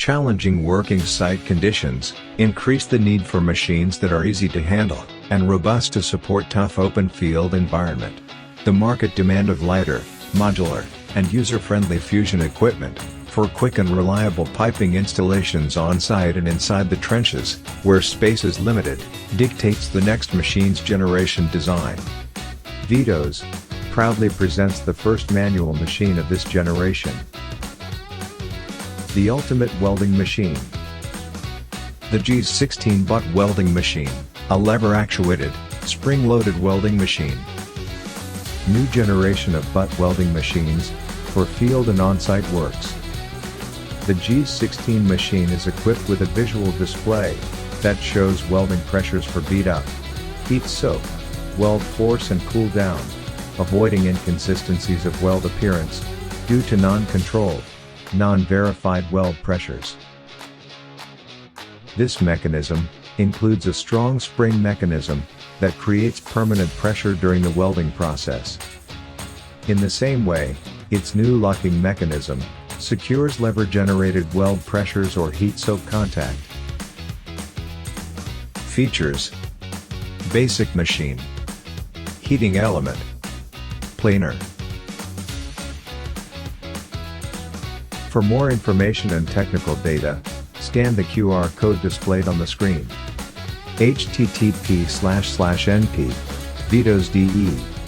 Challenging working site conditions increase the need for machines that are easy to handle and robust to support tough open field environment. The market demand of lighter, modular, and user-friendly fusion equipment for quick and reliable piping installations on-site and inside the trenches, where space is limited, dictates the next machine's generation design. Widos proudly presents the first manual machine of this generation. The ultimate welding machine. The GS16 butt welding machine, a lever-actuated, spring-loaded welding machine. New generation of butt welding machines for field and on-site works. The GS16 machine is equipped with a visual display that shows welding pressures for beat up, heat soak, weld force and cool down, avoiding inconsistencies of weld appearance due to non-controlled, non-verified weld pressures. This mechanism includes a strong spring mechanism that creates permanent pressure during the welding process. In the same way, its new locking mechanism secures lever-generated weld pressures or heat-soak contact. Features: basic machine, heating element, planer. For more information and technical data, scan the QR code displayed on the screen. http://np Widos.de